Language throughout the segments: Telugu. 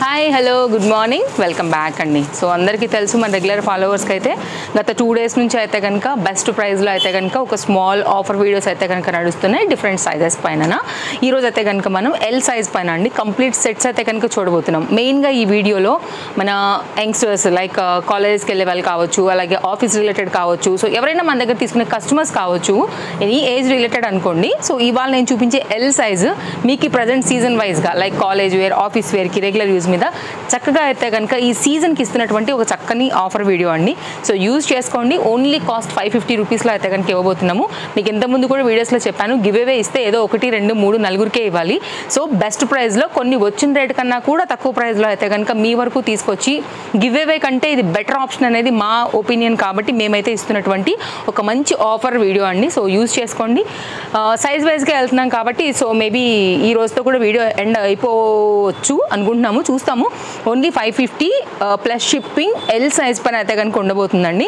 Hi hello good morning welcome back అండి. సో అందరికీ తెలుసు మన రెగ్యులర్ ఫాలోవర్స్కి అయితే గత 2 days నుంచి అయితే కనుక బెస్ట్ ప్రైస్లో అయితే కనుక ఒక స్మాల్ ఆఫర్ వీడియోస్ అయితే కనుక నడుస్తున్నాయి డిఫరెంట్ సైజెస్ పైన. ఈరోజు అయితే కనుక మనం ఎల్ సైజ్ పైన అండి కంప్లీట్ సెట్స్ అయితే కనుక చూడబోతున్నాం. మెయిన్గా ఈ వీడియోలో మన యంగ్స్టర్స్ లైక్ కాలేజ్కి వెళ్ళే వాళ్ళు కావచ్చు, అలాగే ఆఫీస్ రిలేటెడ్ కావచ్చు, సో ఎవరైనా మన దగ్గర తీసుకునే కస్టమర్స్ కావచ్చు, ఎనీ ఏజ్ రిలేటెడ్ అనుకోండి. సో ఇవాళ నేను చూపించే ఎల్ సైజు మీకు ప్రజెంట్ సీజన్ వైజ్గా లైక్ కాలేజ్ వేర్, ఆఫీస్ వేర్కి, రెగ్యులర్ యూజ్ మీద చక్కగా అయితే కనుక ఈ సీజన్కి ఇస్తున్నటువంటి ఒక చక్కని ఆఫర్ వీడియో అండి. సో యూజ్ చేసుకోండి. ఓన్లీ కాస్ట్ 550 రూపీస్లో అయితే కనుక ఇవ్వబోతున్నాము. మీకు ఇంతకుముందు కూడా వీడియోస్లో చెప్పాను, గివ్ అవే ఇస్తే ఏదో 1, 2, 3, 4కే ఇవ్వాలి. సో బెస్ట్ ప్రైస్లో కొన్ని వచ్చిన రేట్ కన్నా కూడా తక్కువ ప్రైస్లో అయితే కనుక మీ వరకు తీసుకొచ్చి గివ్ అవే కంటే ఇది బెటర్ ఆప్షన్ అనేది మా ఒపీనియన్ కాబట్టి మేమైతే ఇస్తున్నటువంటి ఒక మంచి ఆఫర్ వీడియో అండి. సో యూజ్ చేసుకోండి. సైజ్ వైజ్గా వెళ్తున్నాం కాబట్టి సో మేబీ ఈ రోజుతో కూడా వీడియో ఎండ్ అయిపోవచ్చు అనుకుంటున్నాము, చూస్తాము. Only 550 plus shipping L size పైన అయితే కనుక ఉండబోతుందండి.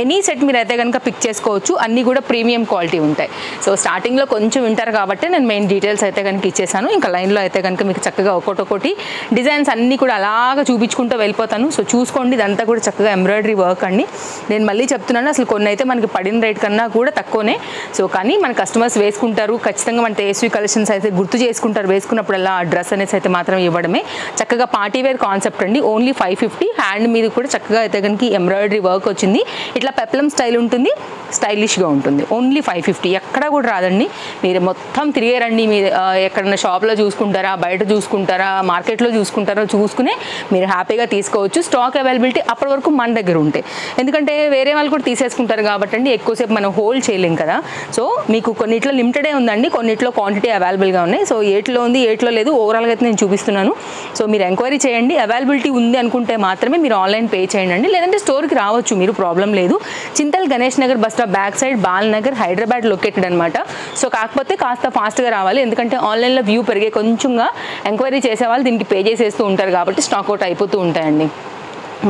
ఎనీ సెట్ మీరు అయితే కనుక పిక్ చేసుకోవచ్చు. అన్నీ కూడా ప్రీమియం క్వాలిటీ ఉంటాయి. సో స్టార్టింగ్లో కొంచెం వింటారు కాబట్టి నేను మెయిన్ డీటెయిల్స్ అయితే కనుక ఇచ్చేసాను. ఇంకా లైన్లో అయితే కనుక మీకు చక్కగా ఒక్కొక్కటి డిజైన్స్ అన్నీ కూడా అలాగా చూపించుకుంటూ వెళ్ళిపోతాను. సో చూసుకోండి, ఇదంతా కూడా చక్కగా ఎంబ్రాయిడరీ వర్క్ అండి. నేను మళ్ళీ చెప్తున్నాను, అసలు కొన్ని అయితే మనకి పడిన రేట్ కన్నా కూడా తక్కువనే. సో కానీ మన కస్టమర్స్ వేసుకుంటారు, ఖచ్చితంగా మన తేజస్వి కలెక్షన్స్ అయితే గుర్తు చేసుకుంటారు. వేసుకున్నప్పుడల్లా ఆ డ్రెస్ అనేసి అయితే మాత్రం ఇవ్వడమే. చక్కగా పార్టీ వేర్ కాన్సెప్ట్ అండి. ఓన్లీ 550. హ్యాండ్ మీద కూడా చక్కగా అయితే కనుక ఎంబ్రాయిడరీ వర్క్ వచ్చింది. ఇట్లా పెప్లం స్టైల్ ఉంటుంది, స్టైలిష్గా ఉంటుంది. ఓన్లీ 550. ఎక్కడ కూడా రాదండి. మీరు మొత్తం తిరిగారండి. మీరు ఎక్కడన్నా షాప్లో చూసుకుంటారా, బయట చూసుకుంటారా, మార్కెట్లో చూసుకుంటారో చూసుకునే మీరు హ్యాపీగా తీసుకోవచ్చు. స్టాక్ అవైలబిలిటీ అప్పటి వరకు మన దగ్గర ఉంటాయి. ఎందుకంటే వేరే వాళ్ళు కూడా తీసేసుకుంటారు కాబట్టి అండి ఎక్కువసేపు మనం హోల్డ్ చేయలేం కదా. సో మీకు కొన్నిట్లో లిమిటెడే ఉందండి, కొన్నిట్లో క్వాంటిటీ అవైలబుల్గా ఉన్నాయి. సో ఏట్లో ఉంది, ఏట్లో లేదు, ఓవరాల్గా అయితే నేను చూపిస్తున్నాను. సో మీరు ఎంక్వైరీ చేయండి. అవైలబిలిటీ ఉంది అనుకుంటే మాత్రమే మీరు ఆన్లైన్ పే చేయండి, లేదంటే స్టోర్కి రావచ్చు, మీరు ప్రాబ్లం లేదు. Chintal Ganesh Nagar bus stop back side Bal Nagar, Hyderabad located అనమాట. సో కాకపోతే కాస్త ఫాస్ట్గా రావాలి, ఎందుకంటే ఆన్లైన్లో వ్యూ పెరిగే కొంచెంగా ఎంక్వైరీ చేసేవాళ్ళు దీనికి పే చేసేస్తూ ఉంటారు కాబట్టి స్టాక్ అవుట్ అయిపోతూ ఉంటాయండి.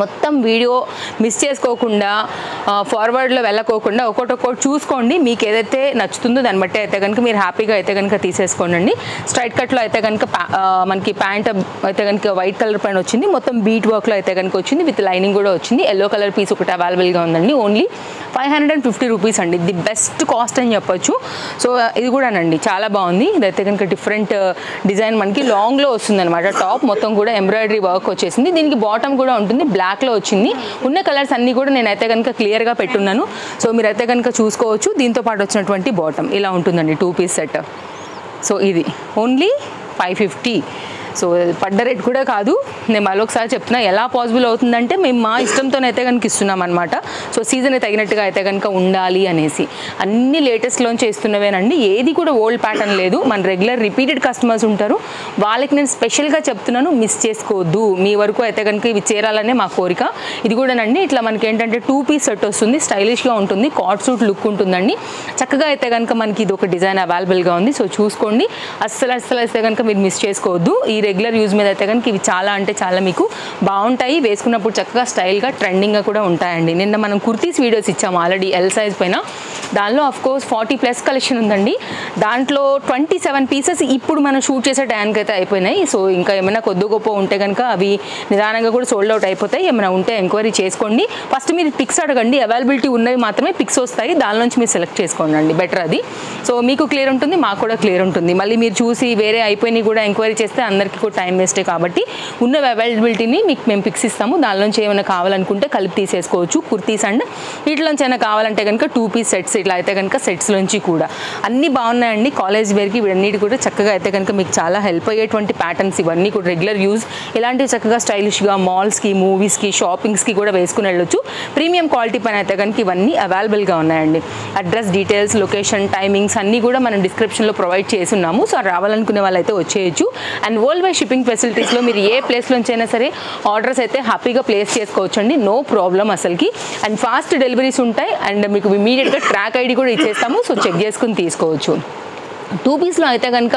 మొత్తం వీడియో మిస్ చేసుకోకుండా, ఫార్వర్డ్లో వెళ్ళకోకుండా ఒక్కొక్కటి చూసుకోండి. మీకు ఏదైతే నచ్చుతుందో దాన్ని బట్టి అయితే కనుక మీరు హ్యాపీగా అయితే కనుక తీసేసుకోండి. స్ట్రైట్ కట్లో అయితే కనుక మనకి ప్యాంట్ అయితే కనుక వైట్ కలర్ పైన వచ్చింది, మొత్తం బీట్ వర్క్లో అయితే కనుక వచ్చింది, విత్ లైనింగ్ కూడా వచ్చింది. ఎల్లో కలర్ పీస్ ఒకటి అవైలబుల్గా ఉందండి. ఓన్లీ 550 రూపీస్ అండి. ది బెస్ట్ కాస్ట్ అని చెప్పొచ్చు. సో ఇది కూడానండి చాలా బాగుంది. ఇదైతే కనుక డిఫరెంట్ డిజైన్ మనకి లాంగ్లో వస్తుంది అనమాట. టాప్ మొత్తం కూడా ఎంబ్రాయిడరీ వర్క్ వచ్చేసింది. దీనికి బాటమ్ కూడా ఉంటుంది, బ్లాక్లో వచ్చింది. ఉన్న కలర్స్ అన్నీ కూడా నేనైతే కనుక క్లియర్గా పెట్టున్నాను. సో మీరైతే కనుక చూసుకోవచ్చు. దీంతో పాటు వచ్చినటువంటి బాటమ్ ఇలా ఉంటుందండి, 2 పీస్ సెట్. సో ఇది ఓన్లీ 550. సో పడ్డ రేట్ కూడా కాదు. నేను మరొకసారి చెప్తున్నా, ఎలా పాసిబుల్ అవుతుందంటే మేము మా ఇష్టంతోనైతే కనుక ఇస్తున్నాం అనమాట. సో సీజన్ తగినట్టుగా అయితే కనుక ఉండాలి అనేసి అన్ని లేటెస్ట్లోంచి ఇస్తున్నవేనండి. ఏది కూడా ఓల్డ్ ప్యాటర్న్ లేదు. మన రెగ్యులర్ రిపీటెడ్ కస్టమర్స్ ఉంటారు, వాళ్ళకి నేను స్పెషల్గా చెప్తున్నాను, మిస్ చేసుకోవద్దు. మీ వరకు అయితే కనుక ఇవి చేరాలనే మా కోరిక. ఇది కూడానండి ఇట్లా మనకి ఏంటంటే 2 పీస్ సెట్ వస్తుంది, స్టైలిష్గా ఉంటుంది, కాట్ సూట్ లుక్ ఉంటుందండి. చక్కగా అయితే కనుక మనకి ఇది ఒక డిజైన్ అవైలబుల్గా ఉంది. సో చూసుకోండి, అస్సలు అయితే కనుక మీరు మిస్ చేసుకోవద్దు. ఈ రెగ్యులర్ యూజ్ మీద అయితే కనుక ఇవి చాలా అంటే చాలా మీకు బాగుంటాయి. వేసుకున్నప్పుడు చక్కగా స్టైల్గా ట్రెండింగ్గా కూడా ఉంటాయండి. నిన్న మనం కుర్తీస్ వీడియోస్ ఇచ్చాము ఆల్రెడీ ఎల్ సైజ్ పైన. దానిలో అఫ్కోర్స్ 40+ కలెక్షన్ ఉందండి. దాంట్లో 27 పీసెస్ ఇప్పుడు మనం షూట్ చేసే టైంకి అయితే అయిపోయినాయి. సో ఇంకా ఏమైనా కొద్ది గొప్ప ఉంటే కనుక అవి నిదానంగా కూడా సోల్డ్ అవుట్ అయిపోతాయి. ఏమైనా ఉంటే ఎంక్వైరీ చేసుకోండి. ఫస్ట్ మీరు పిక్స్ అడగండి, అవైలబిలిటీ ఉన్నవి మాత్రమే పిక్స్ వస్తాయి, దాని నుంచి మీరు సెలెక్ట్ చేసుకోండి అండి, బెటర్ అది. సో మీకు క్లియర్ ఉంటుంది, మాకు కూడా క్లియర్ ఉంటుంది. మళ్ళీ మీరు చూసి వేరే అయిపోయినాయి కూడా ఎంక్వైరీ చేస్తే అందరికీ కూడా టైం వేస్టే కాబట్టి ఉన్న అవైలబిలిటీని మీకు మేము పిక్స్ ఇస్తాము. దానిలోంచి ఏమైనా కావాలనుకుంటే కలిపి తీసేసుకోవచ్చు. కుర్తీస్ అండ్ వీటిలోంచి అయినా కావాలంటే కనుక 2 పీస్ సెట్స్ ఇట్లా అయితే కనుక సెట్స్లోంచి కూడా అన్నీ బాగున్నాయండి. కాలేజ్ వేర్కి వీటన్నిటి కూడా చక్కగా అయితే కనుక మీకు చాలా హెల్ప్ అయ్యేటువంటి ప్యాటర్న్స్ ఇవన్నీ కూడా రెగ్యులర్ యూజ్. ఇలాంటివి చక్కగా స్టైలిష్గా మాల్స్కి, మూవీస్కి, షాపింగ్స్కి కూడా వేసుకుని వెళ్ళొచ్చు. ప్రీమియం క్వాలిటీ పైన అయితే కనుక ఇవన్నీ అవైలబుల్గా ఉన్నాయండి. అడ్రస్ డీటెయిల్స్, లొకేషన్, టైమింగ్స్ అన్నీ కూడా మనం డిస్క్రిప్షన్లో ప్రొవైడ్ చేసి ఉన్నాము. సో రావాలనుకునే వాళ్ళు అయితే వచ్చేయచ్చు. అండ్ వరల్డ్ వైడ్ షిప్పింగ్ ఫెసిలిటీస్లో మీరు ఏ ప్లేస్లోంచి అయినా సరే ఆర్డర్స్ అయితే హ్యాపీగా ప్లేస్ చేసుకోవచ్చు అండి, నో ప్రాబ్లం అసలుకి. అండ్ ఫాస్ట్ డెలివరీస్ ఉంటాయి. అండ్ మీకు ఇమీడియట్గా ట్రాక్ ఐడి కూడా ఇచ్చేస్తాము. సో చెక్ చేసుకుని తీసుకోవచ్చు. టూ పీస్లో అయితే కనుక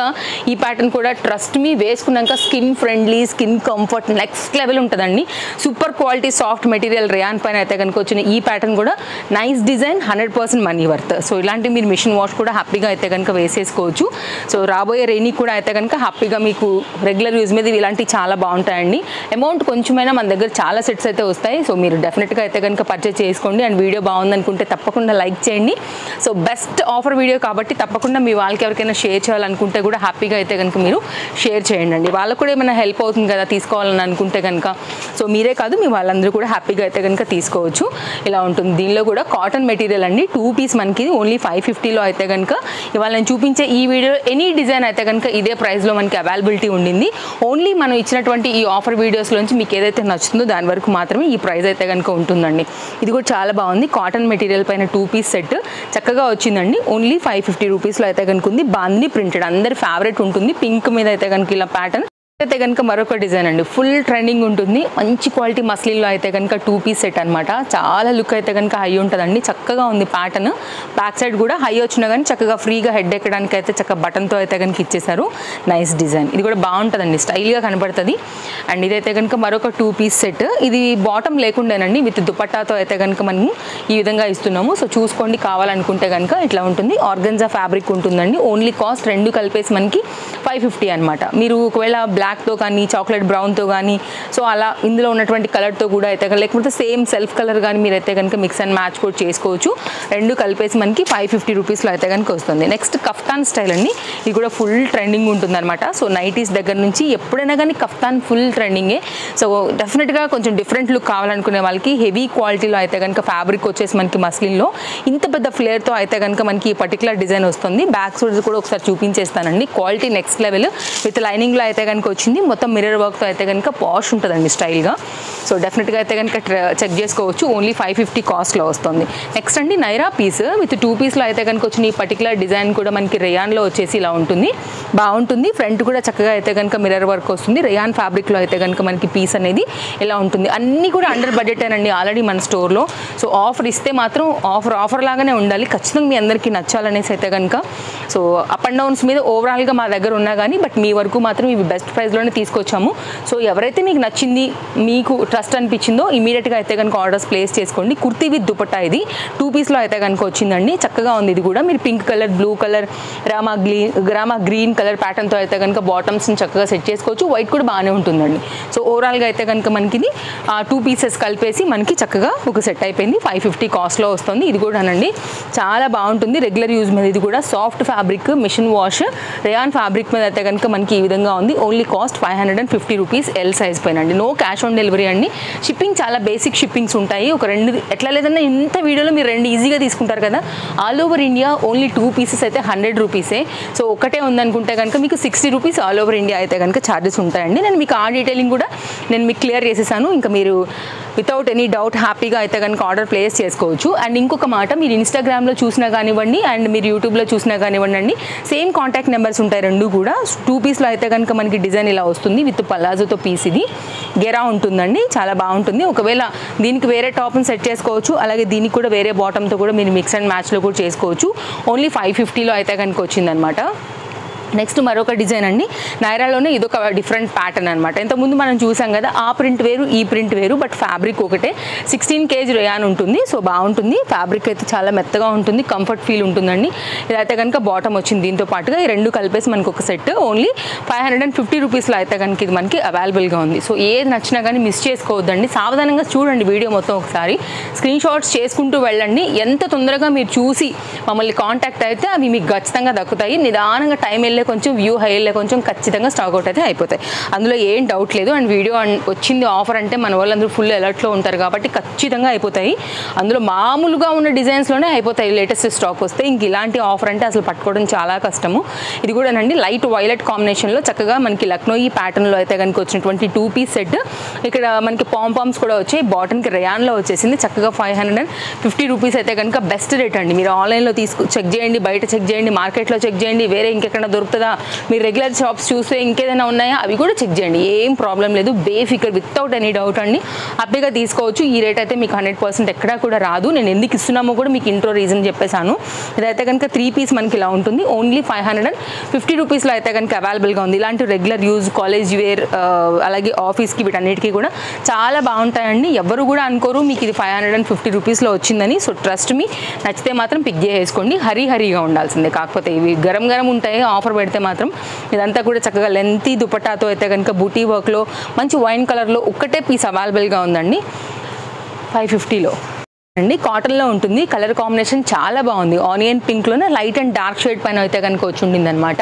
ఈ ప్యాటర్న్ కూడా ట్రస్ట్ మీ వేసుకున్నాక skin friendly, skin comfort next level ఉంటుందండి. Super quality soft material rayon పైన అయితే కనుక వచ్చిన ఈ ప్యాటర్న్ కూడా nice design, 100% money worth. So ఇలాంటి మీరు మిషన్ వాష్ కూడా హ్యాపీగా అయితే కనుక వేసేసుకోవచ్చు. సో రాబోయే రైనీ కూడా అయితే కనుక హ్యాపీగా మీకు రెగ్యులర్ యూజ్ మీద ఇలాంటివి చాలా బాగుంటాయండి. అమౌంట్ కొంచెమైనా మన దగ్గర చాలా సెట్స్ అయితే వస్తాయి. సో మీరు డెఫినెట్గా అయితే కనుక పర్చేస్ చేసుకోండి. అండ్ వీడియో బాగుందనుకుంటే తప్పకుండా లైక్ చేయండి. సో బెస్ట్ ఆఫర్ వీడియో కాబట్టి తప్పకుండా మీ వాళ్ళకి ఎవరికైనా షేర్ చేయాలనుకుంటే కూడా హ్యాపీగా అయితే కనుక మీరు షేర్ చేయండి అండి. వాళ్ళకు కూడా ఏమైనా హెల్ప్ అవుతుంది కదా తీసుకోవాలని అనుకుంటే కనుక. సో మీరే కాదు మీ వాళ్ళందరూ కూడా హ్యాపీగా అయితే కనుక తీసుకోవచ్చు. ఇలా ఉంటుంది. దీనిలో కూడా కాటన్ మెటీరియల్ అండి. 2 పీస్ మనకి ఓన్లీ 550లో అయితే కనుక ఇవాళ నేను చూపించే ఈ వీడియో ఎనీ డిజైన్ అయితే కనుక ఇదే ప్రైస్లో మనకి అవైలబిలిటీ ఉండింది. ఓన్లీ మనం ఇచ్చినటువంటి ఈ ఆఫర్ వీడియోస్లోంచి మీకు ఏదైతే నచ్చుతుందో దాని వరకు మాత్రమే ఈ ప్రైస్ అయితే కనుక ఉంటుందండి. ఇది కూడా చాలా బాగుంది. కాటన్ మెటీరియల్ పైన 2 పీస్ సెట్ చక్కగా వచ్చిందండి. ఓన్లీ 550 రూపీస్లో అయితే కనుక ఉంది. బాందిని ప్రింటెడ్ అందరి ఫేవరెట్ ఉంటుంది. పింక్ మీద అయితే కనుక ఇలా ప్యాటర్న్ అయితే కనుక మరొక డిజైన్ అండి. ఫుల్ ట్రెండింగ్ ఉంటుంది. మంచి క్వాలిటీ మస్లిన్లో అయితే కనుక 2 పీస్ సెట్ అనమాట. చాలా లుక్ అయితే కనుక హై ఉంటుందండి. చక్కగా ఉంది ప్యాటర్న్. బ్యాక్ సైడ్ కూడా హై వచ్చినా కానీ చక్కగా ఫ్రీగా హెడ్ ఎక్కడానికి అయితే చక్కగా బటన్తో అయితే కనుక ఇచ్చేసారు. Nice design. ఇది కూడా బాగుంటుందండి. స్టైల్గా కనబడుతుంది. అండ్ ఇదైతే కనుక మరొక 2 పీస్ సెట్. ఇది బాటమ్ లేకుండానండి విత్ దుపట్టాతో అయితే కనుక మనం ఈ విధంగా ఇస్తున్నాము. సో చూసుకోండి కావాలనుకుంటే కనుక ఇట్లా ఉంటుంది. ఆర్గన్జా ఫ్యాబ్రిక్ ఉంటుందండి. ఓన్లీ కాస్ట్ రెండు కలిపేసి మనకి 550 అనమాట. మీరు ఒకవేళ బ్లాక్తో కానీ చాక్లెట్ బ్రౌన్తో కానీ సో అలా ఇందులో ఉన్నటువంటి కలర్తో కూడా అయితే లేకపోతే సేమ్ సెల్ఫ్ కలర్ కానీ మీరైతే కనుక మిక్స్ అండ్ మ్యాచ్ కూడా చేసుకోవచ్చు. రెండు కలిపేసి మనకి 550 రూపీస్లో అయితే కనుక వస్తుంది. నెక్స్ట్ కఫ్తాన్ స్టైల్ అండి. ఇది కూడా ఫుల్ ట్రెండింగ్ ఉంటుంది అనమాట. సో నైటీస్ దగ్గర నుంచి ఎప్పుడైనా కానీ కఫ్తాన్ ఫుల్ ట్రెండింగే. సో డెఫినెట్గా కొంచెం డిఫరెంట్ లుక్ కావాలనుకునే వాళ్ళకి హెవీ క్వాలిటీలో అయితే కనుక ఫ్యాబ్రిక్ వచ్చేసి మనకి మస్లిన్లో ఇంత పెద్ద ఫ్లేర్తో అయితే కనుక మనకి ఈ పర్టికులర్ డిజైన్ వస్తుంది. బ్యాక్ సైడ్ కూడా ఒకసారి చూపించేస్తానండి. క్వాలిటీ నెక్స్ట్ లెవెల్ విత్ లైనింగ్లో అయితే కనుక వచ్చింది. మొత్తం మిర్రర్ వర్క్తో అయితే కనుక పాష్ ఉంటుందండి స్టైల్గా. సో డెఫినెట్గా అయితే కనుక చెక్ చేసుకోవచ్చు. ఓన్లీ 550 కాస్ట్లో వస్తుంది. నెక్స్ట్ అండి నైరా పీస్ విత్ 2 పీస్లో అయితే కనుక వచ్చిన ఈ పర్టికులర్ డిజైన్ కూడా మనకి రేయాన్లో వచ్చేసి ఇలా ఉంటుంది. బాగుంటుంది. ఫ్రంట్ కూడా చక్కగా అయితే కనుక మిర్రర్ వర్క్ వస్తుంది. రేయాన్ ఫ్యాబ్రిక్లో అయితే కనుక మనకి పీస్ అనేది ఇలా ఉంటుంది. అన్నీ కూడా అండర్ బడ్జెట్ అండి ఆల్రెడీ మన స్టోర్లో. సో ఆఫర్ ఇస్తే మాత్రం ఆఫర్ లాగానే ఉండాలి. ఖచ్చితంగా మీ అందరికీ నచ్చాలనేసి అయితే కనుక సో అప్ అండ్ డౌన్స్ మీద ఓవరాల్గా మా దగ్గర ఉన్నా కానీ బట్ మీ వరకు మాత్రం ఇవి బెస్ట్ ప్రైస్లోనే తీసుకొచ్చాము. సో ఎవరైతే మీకు నచ్చింది మీకు ట్రస్ట్ అనిపించిందో ఇమీడియట్గా అయితే కనుక ఆర్డర్స్ ప్లేస్ చేసుకోండి. కుర్తీ విత్ దుపట్టా ఇది 2 పీస్లో అయితే కనుక వచ్చిందండి. చక్కగా ఉంది. ఇది కూడా మీరు పింక్ కలర్, బ్లూ కలర్, గ్రామా గ్రీన్ కలర్ ప్యాటర్న్తో అయితే కనుక బాటమ్స్ని చక్కగా సెట్ చేసుకోవచ్చు. వైట్ కూడా బాగానే ఉంటుందండి. సో ఓవరాల్గా అయితే కనుక మనకి ఇది 2 పీసెస్ కలిపేసి మనకి చక్కగా ఒక సెట్ అయిపోయింది. 550 కాస్ట్లో వస్తుంది. ఇది కూడానండి చాలా బాగుంటుంది. రెగ్యులర్ యూజ్ మీద ఇది కూడా soft fabric machine wash rayon fabric మీద అయితే కనుక మనకి ఈ విధంగా ఉంది. Only cost 550 rupees. L size పైన అండి. నో క్యాష్ ఆన్ డెలివరీ అండి. షిప్పింగ్ చాలా బేసిక్ షిప్పింగ్స్ ఉంటాయి. ఒక 2 ఎట్లా లేదన్నా ఇంత వీడియోలో మీరు 2 ఈజీగా తీసుకుంటారు కదా. All over India only 2 pieces అయితే 100 రూపీసే. సో ఒకటే ఉందనుకుంటే కనుక మీకు 60 రూపీస్ ఆల్ ఓవర్ ఇండియా అయితే కనుక ఛార్జెస్ ఉంటాయండి. నేను మీకు ఆ డీటెయిలింగ్ కూడా నేను మీకు క్లియర్ చేసేసాను. ఇంకా మీరు వితౌట్ ఎనీ డౌట్ హ్యాపీగా అయితే కనుక ఆర్డర్ ప్లేస్ చేసుకోవచ్చు. అండ్ ఇంకొక మాట, మీరు ఇన్స్టాగ్రామ్లో చూసినా కానివ్వండి అండ్ మీరు యూట్యూబ్లో చూసినా కానివ్వండి అండి సేమ్ కాంటాక్ట్ నెంబర్స్ ఉంటాయి రెండు కూడా. 2 పీస్లో అయితే కనుక మనకి డిజైన్ ఇలా వస్తుంది విత్ పలాజోతో పీస్. ఇది గెరా ఉంటుందండి. చాలా బాగుంటుంది. ఒకవేళ దీనికి వేరే టాప్ని సెట్ చేసుకోవచ్చు. అలాగే దీనికి కూడా వేరే బాటమ్తో కూడా మీరు మిక్స్ అండ్ మ్యాచ్లో కూడా చేసుకోవచ్చు. ఓన్లీ 550లో అయితే కనుక వచ్చిందనమాట. నెక్స్ట్ మరొక డిజైన్ అండి. నైరాలోనే ఇదొక డిఫరెంట్ ప్యాటర్న్ అనమాట. ఇంతకుముందు మనం చూసాం కదా ఆ ప్రింట్ వేరు ఈ ప్రింట్ వేరు బట్ ఫ్యాబ్రిక్ ఒకటే. 16 kg రేయాన్ ఉంటుంది. సో బాగుంటుంది. ఫ్యాబ్రిక్ అయితే చాలా మెత్తగా ఉంటుంది. కంఫర్ట్ ఫీల్ ఉంటుందండి. ఇదైతే కనుక బాటమ్ వచ్చింది. దీంతో పాటుగా ఈ రెండు కలిపేసి మనకు ఒక సెట్ ఓన్లీ 550 రూపీస్లో అయితే కనుక ఇది మనకి అవైలబుల్గా ఉంది. సో ఏది నచ్చినా కానీ మిస్ చేసుకోవద్దండి. సావధానంగా చూడండి వీడియో మొత్తం ఒకసారి. స్క్రీన్ షాట్స్ చేసుకుంటూ వెళ్ళండి. ఎంత తొందరగా మీరు చూసి మమ్మల్ని కాంటాక్ట్ అయితే అవి మీకు ఖచ్చితంగా దక్కుతాయి. నిదానంగా టైం వెళ్ళే కొంచెం వ్యూ హై వెళ్ళే కొంచెం ఖచ్చితంగా స్టాక్ అవుట్ అయితే అయిపోతాయి. అందులో ఏం డౌట్ లేదు. అండ్ వీడియో వచ్చింది ఆఫర్ అంటే మన వాళ్ళందరూ ఫుల్ అలర్ట్లో ఉంటారు కాబట్టి ఖచ్చితంగా అయిపోతాయి. అందులో మామూలుగా ఉన్న డిజైన్స్లోనే అయిపోతాయి. లేటెస్ట్ స్టాక్ వస్తే ఇంక ఇలాంటి ఆఫర్ అంటే అసలు పట్టుకోవడం చాలా కష్టము. ఇది కూడానండి లైట్ వైలెట్ కాంబినేషన్లో చక్కగా మనకి లక్నోయి ప్యాటర్న్లో అయితే కనుక వచ్చినటువంటి 2 పీస్ సెట్. ఇక్కడ మనకి పాంపామ్స్ కూడా వచ్చాయి. బాటన్కి రేయాన్లో వచ్చేసింది. చక్కగా 550 రూపీస్ అయితే కనుక బెస్ట్ రేట్ అండి. మీరు ఆన్లైన్లో చెక్ చేయండి, బయట చెక్ చేయండి, మార్కెట్లో చెక్ చేయండి, వేరే ఇంకెక్కడ దొరుకుతుంది దొరుకుతుందా, మీరు రెగ్యులర్ షాప్స్ చూస్తే ఇంకేదైనా ఉన్నాయా అవి కూడా చెక్ చేయండి, ఏం ప్రాబ్లం లేదు, బేఫికర్ వితౌట్ ఎనీ డౌట్ అండి హ్యాపీగా తీసుకోవచ్చు. ఈ రేట్ అయితే మీకు 100% ఎక్కడా కూడా రాదు. నేను ఎందుకు ఇస్తున్నామో కూడా మీకు ఇంట్రో రీజన్ చెప్పేశాను. ఇదైతే కనుక 3 పీస్ మనకి ఇలా ఉంటుంది. ఓన్లీ 550 రూపీస్లో అయితే కనుక అవైలబుల్గా ఉంది. ఇలాంటి రెగ్యులర్ యూజ్, కాలేజ్ వేర్, అలాగే ఆఫీస్కి వీటన్నిటికీ కూడా చాలా బాగుంటాయండి. ఎవరు కూడా అనుకోరు మీకు ఇది 550 రూపీస్లో వచ్చిందని. సో ట్రస్ట్ మీ, నచ్చితే మాత్రం పిక్ చేసుకోండి. హరీగా ఉండాల్సిందే. కాకపోతే ఇవి గరం ఉంటాయి, ఆఫర్ పెడితే మాత్రం. ఇదంతా కూడా చక్కగా లెంతీ దుపట్టాతో అయితే కనుక బూటీ వర్క్లో మంచి వైన్ కలర్లో ఒక్కటే పీస్ అవైలబుల్గా ఉందండి 550లో అండి. కాటన్లో ఉంటుంది. కలర్ కాంబినేషన్ చాలా బాగుంది. ఆనియన్ పింక్లోనే లైట్ అండ్ డార్క్ షేడ్ పైన అయితే కనుక వచ్చి ఉండింది అనమాట.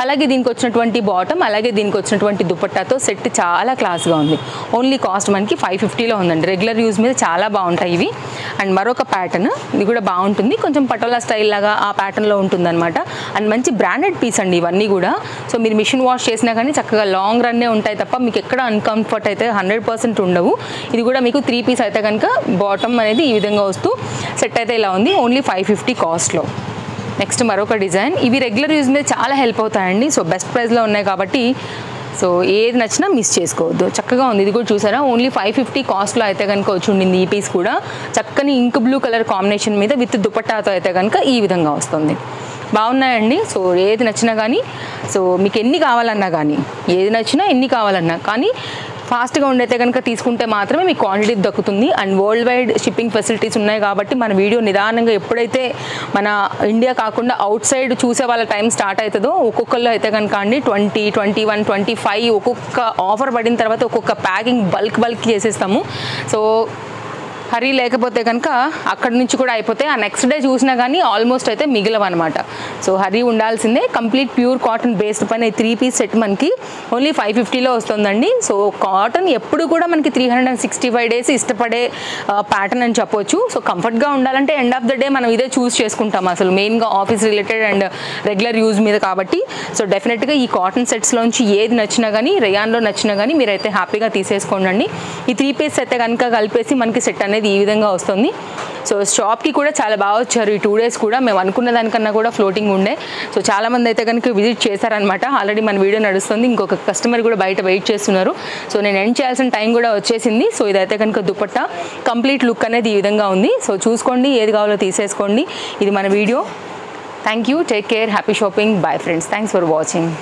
అలాగే దీనికి వచ్చినటువంటి బాటమ్, అలాగే దీనికి వచ్చినటువంటి దుపట్టాతో సెట్ చాలా క్లాస్గా ఉంది. ఓన్లీ కాస్ట్ మనకి 550లో ఉందండి. రెగ్యులర్ యూజ్ మీద చాలా బాగుంటాయి ఇవి. అండ్ మరొక ప్యాటర్న్, ఇది కూడా బాగుంటుంది. కొంచెం పటోలా స్టైల్ లాగా ఆ ప్యాటర్న్లో ఉంటుందన్నమాట. అండ్ మంచి బ్రాండెడ్ పీస్ అండి ఇవన్నీ కూడా. సో మీరు మిషన్ వాష్ చేసినా కానీ చక్కగా లాంగ్ రన్నే ఉంటాయి తప్ప మీకు ఎక్కడ అన్కంఫర్ట్ అయితే 100% ఉండవు. ఇది కూడా మీకు 3 పీస్ అయితే కనుక బాటమ్ అనేది ఈ విధంగా వస్తూ సెట్ అయితే ఇలా ఉంది. ఓన్లీ 550 కాస్ట్లో. నెక్స్ట్ మరొక డిజైన్. ఇవి రెగ్యులర్ యూజ్ మీద చాలా హెల్ప్ అవుతాయండి. సో బెస్ట్ ప్రైస్లో ఉన్నాయి కాబట్టి సో ఏది నచ్చినా మిస్ చేసుకోవద్దు. చక్కగా ఉంది. ఇది కూడా చూసారా, ఓన్లీ 550 కాస్ట్లో అయితే కనుక వచ్చి ఉండింది. ఈ పీస్ కూడా చక్కని ఇంక్ బ్లూ కలర్ కాంబినేషన్ మీద విత్ దుపట్టాతో అయితే కనుక ఈ విధంగా వస్తుంది. బాగున్నాయండి. సో ఏది నచ్చినా కానీ, సో మీకు ఎన్ని కావాలన్నా కానీ, ఏది నచ్చినా ఎన్ని కావాలన్నా కానీ ఫాస్ట్గా ఉండైతే కనుక తీసుకుంటే మాత్రమే మీకు క్వాంటిటీ దక్కుతుంది. And world wide shipping facilities ఉన్నాయి కాబట్టి మన వీడియో నిదానంగా ఎప్పుడైతే మన ఇండియా కాకుండా అవుట్ సైడ్ చూసే వాళ్ళ టైం స్టార్ట్ అవుతుందో ఒక్కొక్కళ్ళు అయితే కనుక అండి 20, 21, 25 ఒక్కొక్క ఆఫర్ పడిన తర్వాత ఒక్కొక్క ప్యాకింగ్ బల్క్ చేసేస్తాము. సో హరీ లేకపోతే కనుక అక్కడి నుంచి కూడా అయిపోతే ఆ నెక్స్ట్ డే చూసినా కానీ ఆల్మోస్ట్ అయితే మిగిలవన్నమాట. సో హరీ ఉండాల్సిందే. కంప్లీట్ ప్యూర్ కాటన్ బేస్డ్ పైన 3 పీస్ సెట్ మనకి ఓన్లీ 550లో వస్తుందండి. సో కాటన్ ఎప్పుడు కూడా మనకి 365 డేస్ ఇష్టపడే ప్యాటర్న్ అని చెప్పొచ్చు. సో కంఫర్ట్గా ఉండాలంటే ఎండ్ ఆఫ్ ద డే మనం ఇదే చూస్ చేసుకుంటాం అసలు మెయిన్గా office related and regular use మీద కాబట్టి. సో డెఫినెట్గా ఈ కాటన్ సెట్స్లోంచి ఏది నచ్చినా కానీ, రేయాన్లో నచ్చినా కానీ మీరైతే హ్యాపీగా తీసేసుకోండి. ఈ 3 పీస్ అయితే కనుక కలిపేసి మనకి సెట్ అనేది ఈ విధంగా వస్తుంది. సో షాప్కి కూడా చాలా బాగా వచ్చారు ఈ 2 డేస్ కూడా. మేము అనుకున్న దానికన్నా కూడా ఫ్లోటింగ్ ఉండే. సో చాలామంది అయితే కనుక విజిట్ చేశారనమాట. ఆల్రెడీ మన వీడియో నడుస్తుంది. ఇంకొక కస్టమర్ కూడా బయట వెయిట్ చేస్తున్నారు. సో నేను ఎండ్ చేయాల్సిన టైం కూడా వచ్చేసింది. సో ఇదైతే కనుక దుపట్టా కంప్లీట్ లుక్ అనేది ఈ విధంగా ఉంది. సో చూసుకోండి, ఏది కావాలో తీసేసుకోండి. ఇది మన వీడియో. Thank you, take care, happy shopping, bye friends, thanks for watching.